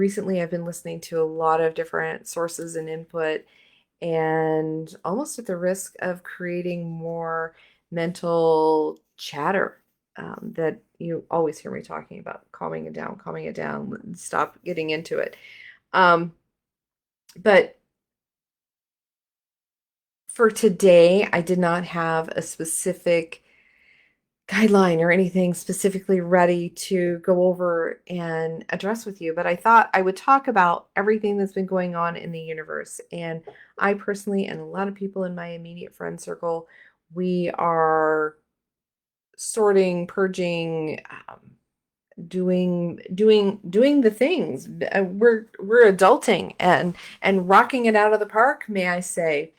Recently, I've been listening to a lot of different sources and input, and almost at the risk of creating more mental chatter that you always hear me talking about, calming it down, stop getting into it. Um, but for today, I did not have a specific guideline or anything specifically ready to go over and address with you, but I thought I would talk about everything that's been going on in the universe. And I personally, and a lot of people in my immediate friend circle, we are sorting, purging, doing the things. We're adulting and rocking it out of the park, may I say.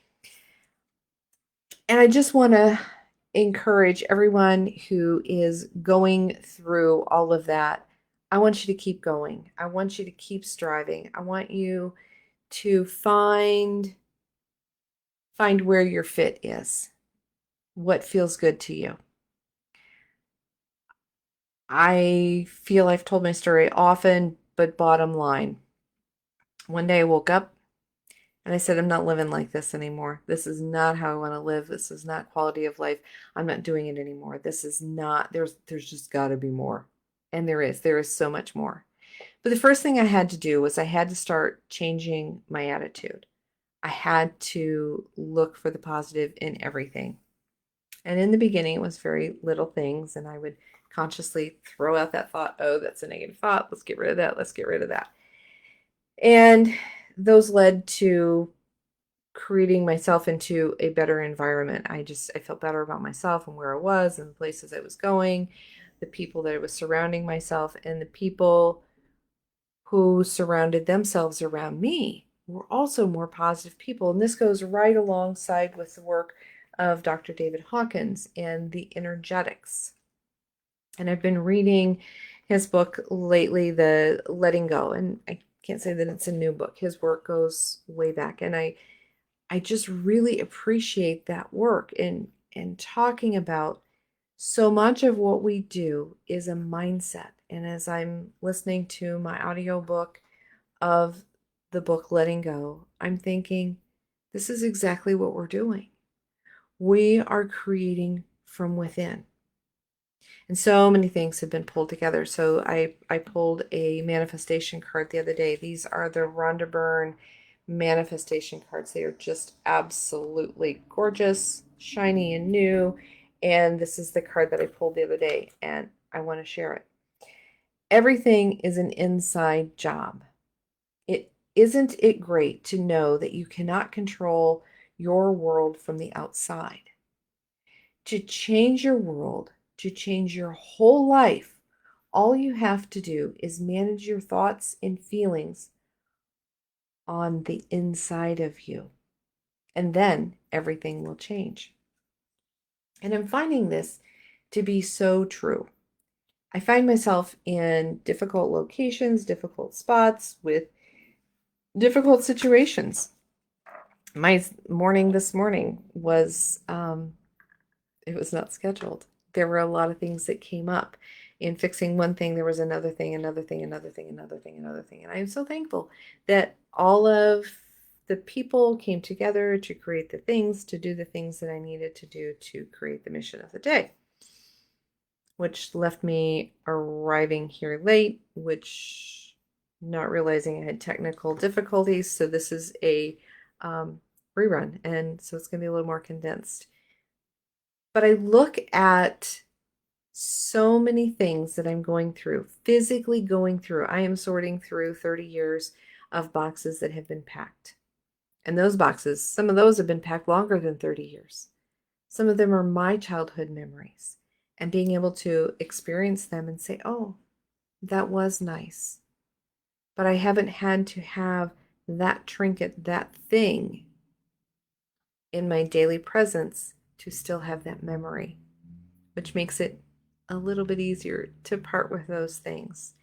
And I just want to encourage everyone who is going through all of that. I want you to keep going. I want you to keep striving. I want you to find where your fit is, what feels good to you. I feel I've told my story often, but bottom line, one day I woke up and I said, I'm not living like this anymore. This is not how I want to live. This is not quality of life. I'm not doing it anymore. This is not, there's just got to be more. And there is so much more. But the first thing I had to do was I had to start changing my attitude. I had to look for the positive in everything. And in the beginning, it was very little things. And I would consciously throw out that thought, oh, that's a negative thought. Let's get rid of that. Let's get rid of that. And those led to creating myself into a better environment. I felt better about myself and where I was and the places I was going, the people that I was surrounding myself, and the people who surrounded themselves around me were also more positive people. And this goes right alongside with the work of Dr. David Hawkins and the energetics. And I've been reading his book lately, The Letting Go, and I can't say that it's a new book. His work goes way back, and I just really appreciate that work and talking about so much of what we do is a mindset. And as I'm listening to my audiobook of the book Letting Go, I'm thinking this is exactly what we're doing. We are creating from within. And so many things have been pulled together. So I pulled a manifestation card the other day. These are the Rhonda Byrne manifestation cards. They are just absolutely gorgeous, shiny and new. And this is the card that I pulled the other day, and I want to share it. Everything is an inside job. Isn't it great to know that you cannot control your world from the outside? To change your world, to change your whole life, all you have to do is manage your thoughts and feelings on the inside of you. And then everything will change. And I'm finding this to be so true. I find myself in difficult locations, difficult spots, with difficult situations. My morning this morning was it was not scheduled. There were a lot of things that came up. In fixing one thing, there was another thing, another thing, another thing, another thing, another thing. And I am so thankful that all of the people came together to create the things, to do the things that I needed to do to create the mission of the day, which left me arriving here late, which not realizing I had technical difficulties. So this is a rerun, and so it's going to be a little more condensed. But I look at so many things that I'm going through, physically going through. I am sorting through 30 years of boxes that have been packed. And those boxes, some of those have been packed longer than 30 years. Some of them are my childhood memories. And being able to experience them and say, oh, that was nice. But I haven't had to have that trinket, that thing in my daily presence to still have that memory, which makes it a little bit easier to part with those things.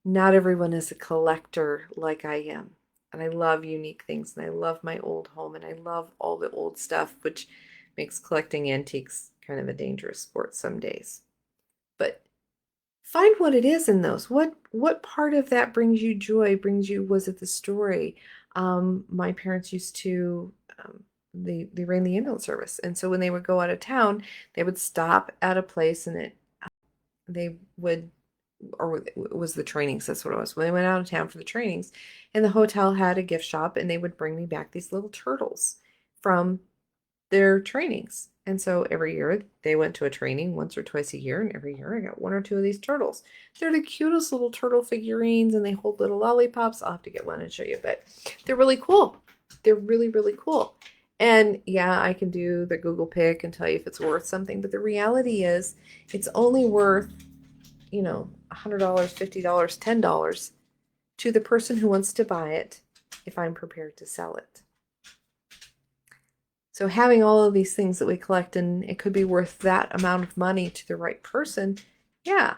Not everyone is a collector like I am. And I love unique things, and I love my old home, and I love all the old stuff, which makes collecting antiques kind of a dangerous sport some days. But find what it is in those. What part of that brings you joy, brings you, was it the story? My parents used to they ran the ambulance service. And so when they would go out of town, they would stop at a place and they would, or it was the trainings, that's what it was. When they went out of town for the trainings, and the hotel had a gift shop, and they would bring me back these little turtles from their trainings. And so every year they went to a training once or twice a year, and every year I got one or two of these turtles. They're the cutest little turtle figurines, and they hold little lollipops. I'll have to get one and show you, but they're really cool. They're really, really cool. And yeah, I can do the Google pick and tell you if it's worth something, but the reality is it's only worth, $100, $50, $10 to the person who wants to buy it if I'm prepared to sell it. So having all of these things that we collect, and it could be worth that amount of money to the right person, yeah.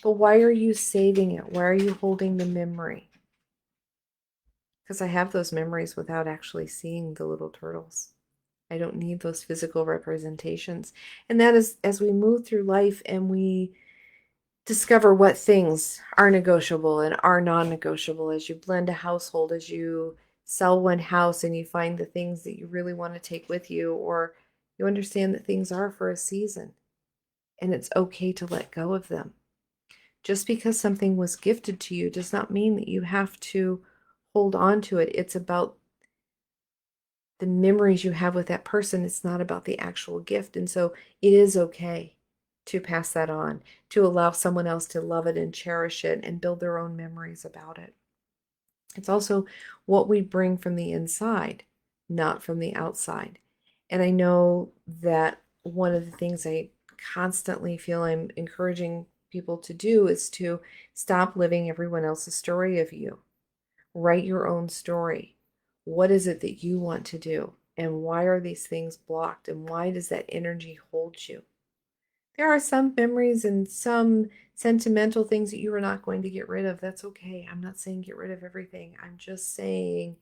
But why are you saving it? Why are you holding the memory? Because I have those memories without actually seeing the little turtles. I don't need those physical representations. And that is as we move through life and we discover what things are negotiable and are non-negotiable, as you blend a household, as you sell one house and you find the things that you really want to take with you, or you understand that things are for a season and it's okay to let go of them. Just because something was gifted to you does not mean that you have to hold on to it. It's about the memories you have with that person. It's not about the actual gift. And so it is okay to pass that on, to allow someone else to love it and cherish it and build their own memories about it. It's also what we bring from the inside, not from the outside. And I know that one of the things I constantly feel I'm encouraging people to do is to stop living everyone else's story of you. Write your own story. What is it that you want to do? And why are these things blocked? And why does that energy hold you? There are some memories and some sentimental things that you are not going to get rid of. That's okay. I'm not saying get rid of everything. I'm just saying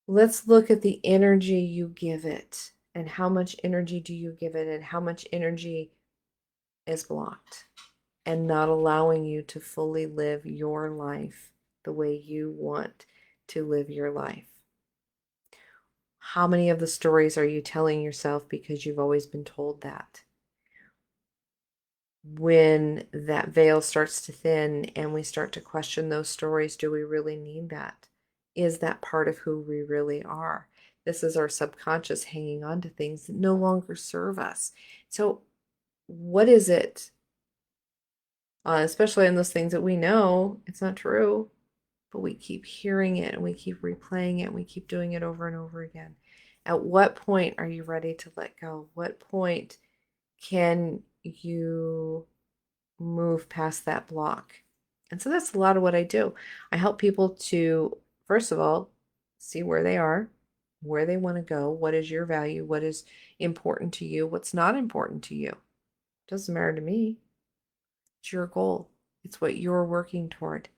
let's look at the energy you give it and how much energy do you give it and how much energy is blocked and not allowing you to fully live your life the way you want to live your life. How many of the stories are you telling yourself because you've always been told that? When that veil starts to thin and we start to question those stories, do we really need that? Is that part of who we really are? This is our subconscious hanging on to things that no longer serve us. So, what is it? Especially in those things that we know it's not true, but we keep hearing it and we keep replaying it and we keep doing it over and over again. At what point are you ready to let go? What point can you move past that block? And so that's a lot of what I do. I help people to, first of all, see where they are, where they want to go, what is your value, what is important to you, what's not important to you. Doesn't matter to me. It's your goal. It's what you're working toward.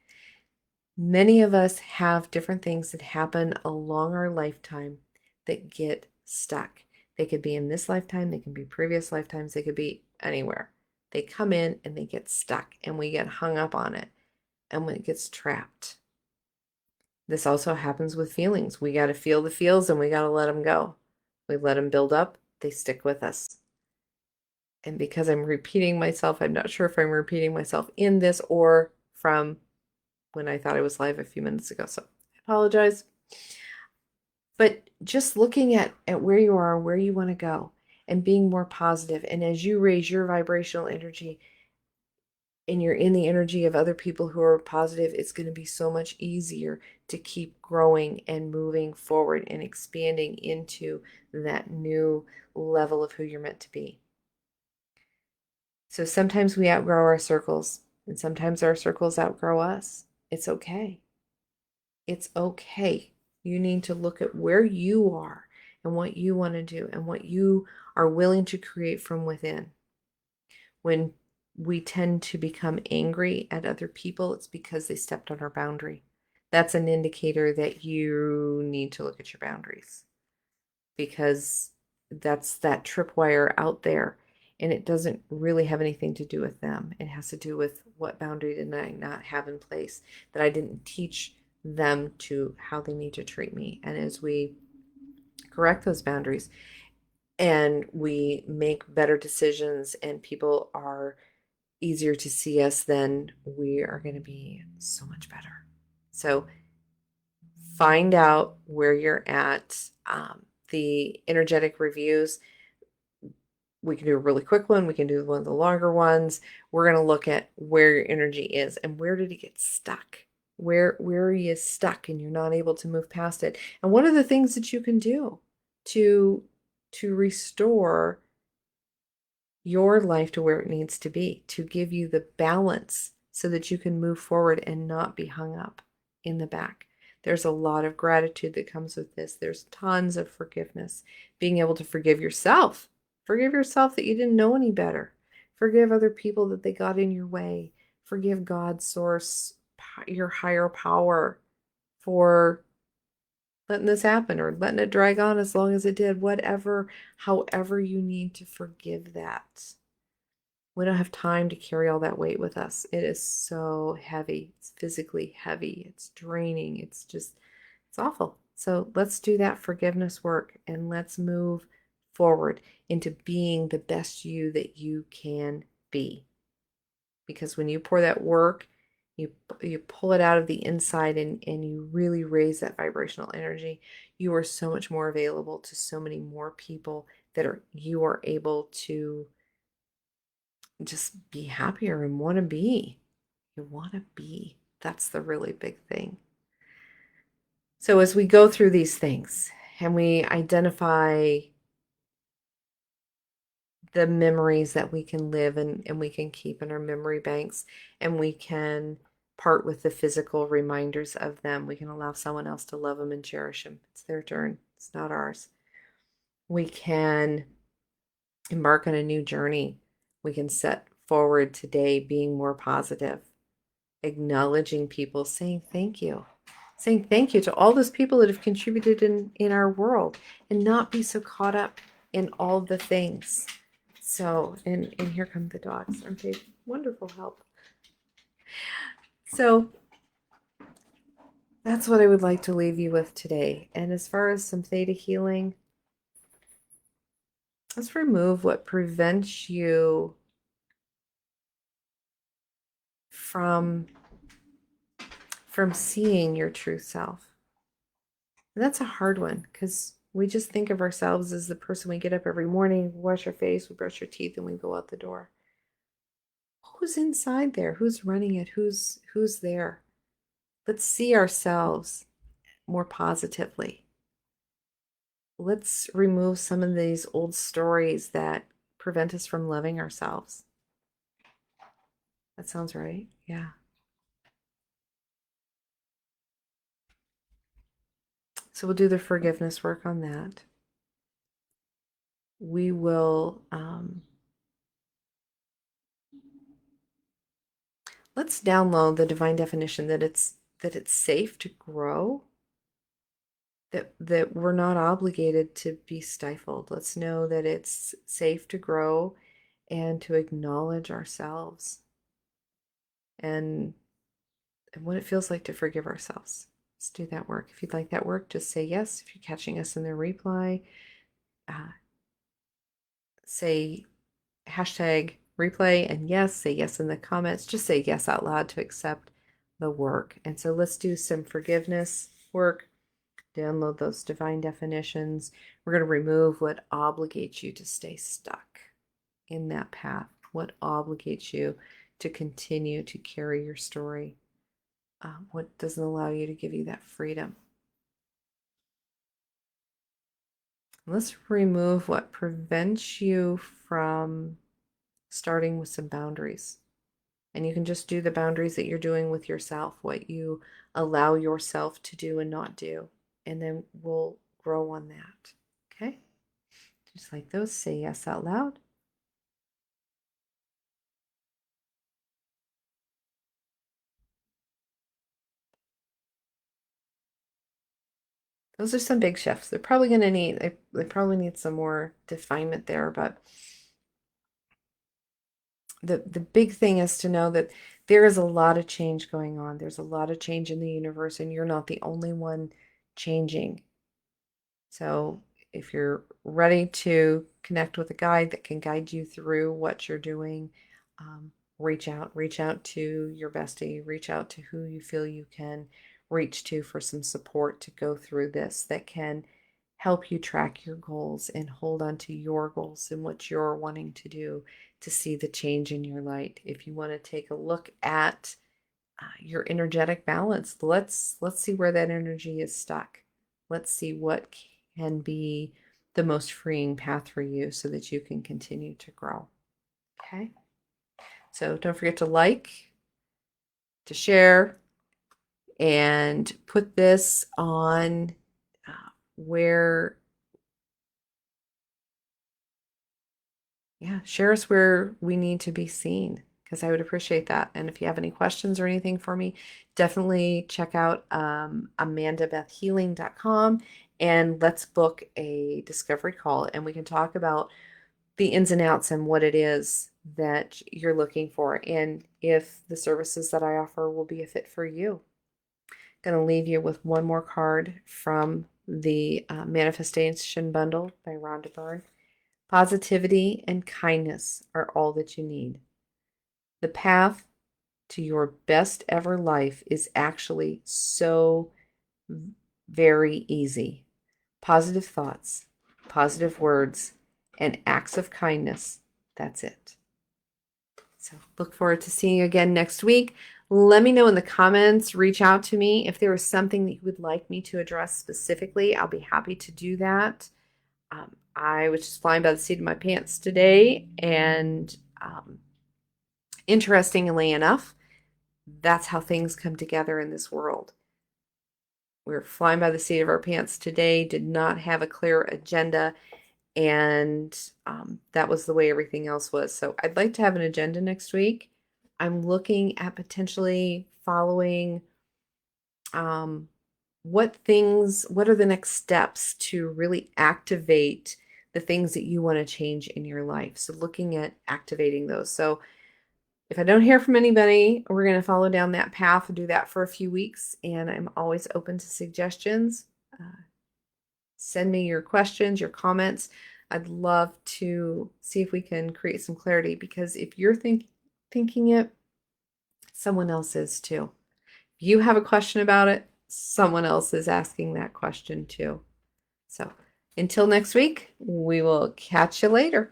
Many of us have different things that happen along our lifetime that get stuck. They could be in this lifetime, they can be previous lifetimes, they could be anywhere. They come in and they get stuck, and we get hung up on it, and when it gets trapped. This also happens with feelings. We got to feel the feels and we got to let them go. We let them build up, they stick with us. And because I'm repeating myself, I'm not sure if I'm repeating myself in this or from when I thought I was live a few minutes ago. So I apologize. But just looking at where you are, where you want to go, and being more positive. And as you raise your vibrational energy and you're in the energy of other people who are positive, it's going to be so much easier to keep growing and moving forward and expanding into that new level of who you're meant to be. So sometimes we outgrow our circles, and sometimes our circles outgrow us. It's okay. It's okay. You need to look at where you are and what you want to do and what you are willing to create from within. When we tend to become angry at other people, it's because they stepped on our boundary. That's an indicator that you need to look at your boundaries, because that's that tripwire out there. And it doesn't really have anything to do with them. It has to do with what boundary did I not have in place, that I didn't teach them to how they need to treat me. And as we correct those boundaries and we make better decisions and people are easier to see us, then we are going to be so much better. So find out where you're at. The energetic reviews, we can do a really quick one. We can do one of the longer ones. We're going to look at where your energy is and where did it get stuck? Where are you stuck and you're not able to move past it? And what are the things that you can do to restore your life to where it needs to be, to give you the balance so that you can move forward and not be hung up in the back. There's a lot of gratitude that comes with this. There's tons of forgiveness. Being able to forgive yourself. Forgive yourself that you didn't know any better. Forgive other people that they got in your way. Forgive God, source, your higher power for letting this happen or letting it drag on as long as it did. Whatever, however you need to forgive that. We don't have time to carry all that weight with us. It is so heavy. It's physically heavy. It's draining. It's awful. So let's do that forgiveness work and let's move forward into being the best you that you can be. Because when you pour that work, you pull it out of the inside and you really raise that vibrational energy, you are so much more available to so many more people that you are able to just be happier and want to be. You want to be. That's the really big thing. So as we go through these things and we identify the memories that we can live and we can keep in our memory banks and we can part with the physical reminders of them, we can allow someone else to love them and cherish them. It's their turn. It's not ours. We can embark on a new journey. We can set forward today being more positive, acknowledging people, saying thank you to all those people that have contributed in our world and not be so caught up in all the things. So, and here come the dogs. Aren't they wonderful help? So that's what I would like to leave you with today. And as far as some theta healing, let's remove what prevents you from seeing your true self. And that's a hard one because we just think of ourselves as the person we get up every morning, wash our face, we brush our teeth, and we go out the door. Who's inside there? Who's running it? Who's there? Let's see ourselves more positively. Let's remove some of these old stories that prevent us from loving ourselves. That sounds right. Yeah. So we'll do the forgiveness work on that. We will let's download the divine definition that it's safe to grow, that we're not obligated to be stifled. Let's know that it's safe to grow and to acknowledge ourselves and what it feels like to forgive ourselves. Let's do that work. If you'd like that work, just say yes. If you're catching us in the replay, say hashtag replay and yes, say yes in the comments. Just say yes out loud to accept the work. And so let's do some forgiveness work. Download those divine definitions. We're going to remove what obligates you to stay stuck in that path, what obligates you to continue to carry your story, what doesn't allow you to give you that freedom. Let's remove what prevents you from starting with some boundaries. And you can just do the boundaries that you're doing with yourself, what you allow yourself to do and not do. And then we'll grow on that. Okay? Just like those, say yes out loud. Those are some big shifts. They're probably going to need, they probably need some more definement there, but the big thing is to know that there is a lot of change going on. There's a lot of change in the universe, and you're not the only one changing. So if you're ready to connect with a guide that can guide you through what you're doing, reach out to your bestie, reach out to who you feel you can reach to for some support to go through this that can help you track your goals and hold on to your goals and what you're wanting to do to see the change in your light. If you want to take a look at your energetic balance, let's see where that energy is stuck. Let's see what can be the most freeing path for you so that you can continue to grow. Okay? So don't forget to like, to share, and put this on where, yeah, share us where we need to be seen because I would appreciate that. And if you have any questions or anything for me, definitely check out amandabethhealing.com and let's book a discovery call and we can talk about the ins and outs and what it is that you're looking for and if the services that I offer will be a fit for you. Going to leave you with one more card from the Manifestation Bundle by Rhonda Byrne. Positivity and kindness are all that you need. The path to your best ever life is actually so very easy. Positive thoughts, positive words, and acts of kindness. That's it. So look forward to seeing you again next week. Let me know in the comments, reach out to me if there is something that you would like me to address specifically. I'll be happy to do that. I was just flying by the seat of my pants today, and interestingly enough, that's how things come together in this world. We were flying by the seat of our pants today, did not have a clear agenda, and that was the way everything else was. So I'd like to have an agenda next week. I'm looking at potentially following what are the next steps to really activate the things that you want to change in your life. So looking at activating those. So if I don't hear from anybody, we're going to follow down that path and do that for a few weeks. And I'm always open to suggestions. Send me your questions, your comments. I'd love to see if we can create some clarity because if you're thinking it, someone else is too. If you have a question about it, someone else is asking that question too. So until next week, we will catch you later.